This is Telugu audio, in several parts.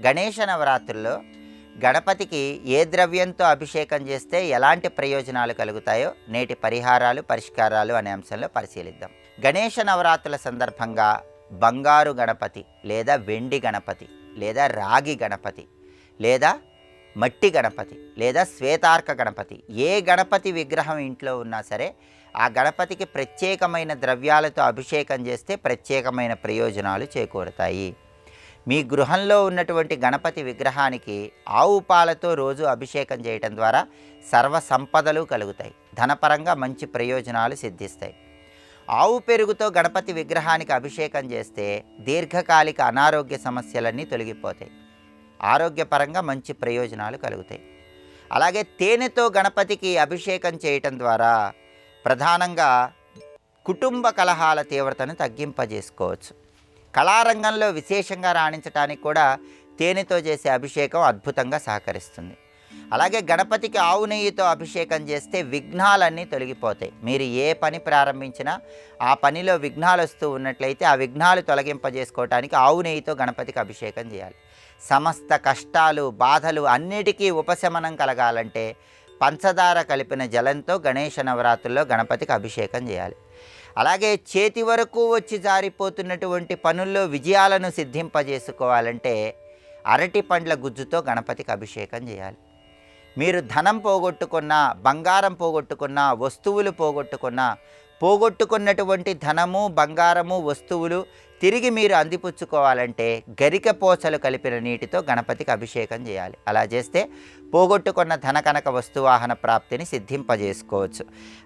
గణేష నవరాత్రుల్లో గణపతికి ఏ ద్రవ్యంతో అభిషేకం చేస్తే ఎలాంటి ప్రయోజనాలు కలుగుతాయో నేటి పరిష్కారాలు అనే అంశంలో పరిశీలిద్దాం. గణేష నవరాత్రుల సందర్భంగా బంగారు గణపతి లేదా వెండి గణపతి లేదా రాగి గణపతి లేదా మట్టి గణపతి లేదా శ్వేతార్క గణపతి, ఏ గణపతి విగ్రహం ఇంట్లో ఉన్నా సరే ఆ గణపతికి ప్రత్యేకమైన ద్రవ్యాలతో అభిషేకం చేస్తే ప్రత్యేకమైన ప్రయోజనాలు చేకూరుతాయి. మీ గృహంలో ఉన్నటువంటి గణపతి విగ్రహానికి ఆవు పాలతో రోజు అభిషేకం చేయటం ద్వారా సర్వ సంపదలు కలుగుతాయి, ధనపరంగా మంచి ప్రయోజనాలు సిద్ధిస్తాయి. ఆవు పెరుగుతో గణపతి విగ్రహానికి అభిషేకం చేస్తే దీర్ఘకాలిక అనారోగ్య సమస్యలన్నీ తొలగిపోతాయి, ఆరోగ్యపరంగా మంచి ప్రయోజనాలు కలుగుతాయి. అలాగే తేనెతో గణపతికి అభిషేకం చేయటం ద్వారా ప్రధానంగా కుటుంబ కలహాల తీవ్రతను తగ్గింపజేసుకోవచ్చు. కళారంగంలో విశేషంగా రాణించడానికి కూడా తేనెతో చేసే అభిషేకం అద్భుతంగా సహకరిస్తుంది. అలాగే గణపతికి ఆవు నెయ్యితో అభిషేకం చేస్తే విఘ్నాలన్నీ తొలగిపోతాయి. మీరు ఏ పని ప్రారంభించినా ఆ పనిలో విఘ్నాలు వస్తూ ఉన్నట్లయితే ఆ విఘ్నాలు తొలగింపజేసుకోవటానికి ఆవు నెయ్యితో గణపతికి అభిషేకం చేయాలి. సమస్త కష్టాలు బాధలు అన్నిటికీ ఉపశమనం కలగాలంటే పంచదార కలిపిన జలంతో గణేష నవరాత్రుల్లో గణపతికి అభిషేకం చేయాలి. అలాగే చేతి వరకు వచ్చి జారిపోతున్నటువంటి పనుల్లో విజయాలను సిద్ధింపజేసుకోవాలంటే అరటి పండ్ల గుజ్జుతో గణపతికి అభిషేకం చేయాలి. మీరు ధనం పోగొట్టుకున్నా, బంగారం పోగొట్టుకున్నా, వస్తువులు పోగొట్టుకున్నటువంటి ధనము బంగారము వస్తువులు తిరిగి మీరు అందిపుచ్చుకోవాలంటే గరిక పోచలు కలిపిన నీటితో గణపతికి అభిషేకం చేయాలి. అలా చేస్తే పోగొట్టుకున్న ధన కనక వస్తువాహన ప్రాప్తిని సిద్ధింపజేసుకోవచ్చు.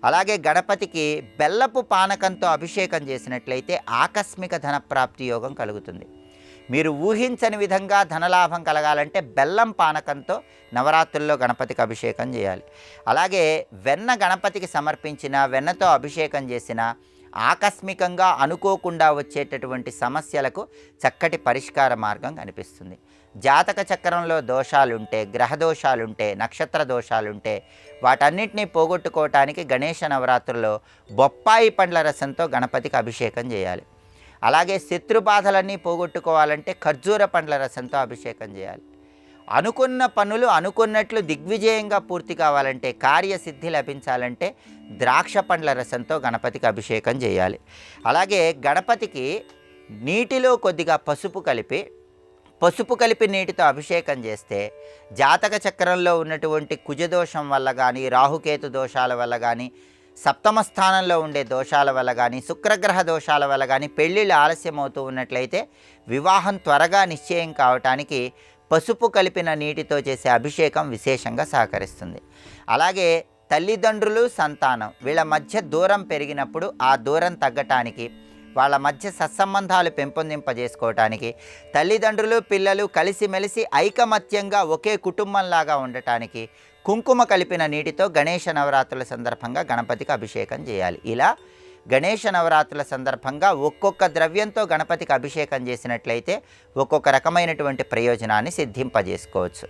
అలాగే గణపతికి బెల్లపు పానకంతో అభిషేకం చేసినట్లయితే ఆకస్మిక ధన ప్రాప్తి యోగం కలుగుతుంది. మీరు ఊహించని విధంగా ధనలాభం కలగాలంటే బెల్లం పానకంతో నవరాత్రుల్లో గణపతికి అభిషేకం చేయాలి. అలాగే వెన్న గణపతికి సమర్పించిన వెన్నతో అభిషేకం చేసిన ఆకస్మికంగా అనుకోకుండా వచ్చేటటువంటి సమస్యలకు చక్కటి పరిష్కార మార్గం కనిపిస్తుంది. జాతక చక్రంలో దోషాలుంటే, గ్రహ దోషాలుంటే, నక్షత్ర దోషాలుంటే వాటన్నిటినీ పోగొట్టుకోవటానికి గణేష నవరాత్రుల్లో బొప్పాయి పండ్ల రసంతో గణపతికి అభిషేకం చేయాలి. అలాగే శత్రుబాధలన్నీ పోగొట్టుకోవాలంటే ఖర్జూర పండ్ల రసంతో అభిషేకం చేయాలి. అనుకున్న పనులు అనుకున్నట్లు దిగ్విజయంగా పూర్తి కావాలంటే, కార్యసిద్ధి లభించాలంటే ద్రాక్ష పండ్ల రసంతో గణపతికి అభిషేకం చేయాలి. అలాగే గణపతికి నీటిలో కొద్దిగా పసుపు కలిపి నీటితో అభిషేకం చేస్తే జాతక చక్రంలో ఉన్నటువంటి కుజదోషం వల్ల కానీ, రాహుకేతు దోషాల వల్ల కానీ, సప్తమ స్థానంలో ఉండే దోషాల వల్ల కానీ, శుక్రగ్రహ దోషాల వల్ల కానీ పెళ్ళిళ్ళు ఆలస్యం అవుతూ ఉన్నట్లయితే వివాహం త్వరగా నిశ్చయం కావటానికి పసుపు కలిపిన నీటితో చేసే అభిషేకం విశేషంగా సహకరిస్తుంది. అలాగే తల్లిదండ్రులు సంతానం వీళ్ళ మధ్య దూరం పెరిగినప్పుడు ఆ దూరం తగ్గటానికి, వాళ్ళ మధ్య సత్సంబంధాలు పెంపొందింపజేసుకోవటానికి, తల్లిదండ్రులు పిల్లలు కలిసిమెలిసి ఐకమత్యంగా ఒకే కుటుంబంలాగా ఉండటానికి కుంకుమ కలిపిన నీటితో గణేష నవరాత్రుల సందర్భంగా గణపతికి అభిషేకం చేయాలి. ఇలా గణేష నవరాత్రుల సందర్భంగా ఒక్కొక్క ద్రవ్యంతో గణపతికి అభిషేకం చేసినట్లయితే ఒక్కొక్క రకమైనటువంటి ప్రయోజనాన్ని సిద్ధింపజేసుకోవచ్చు.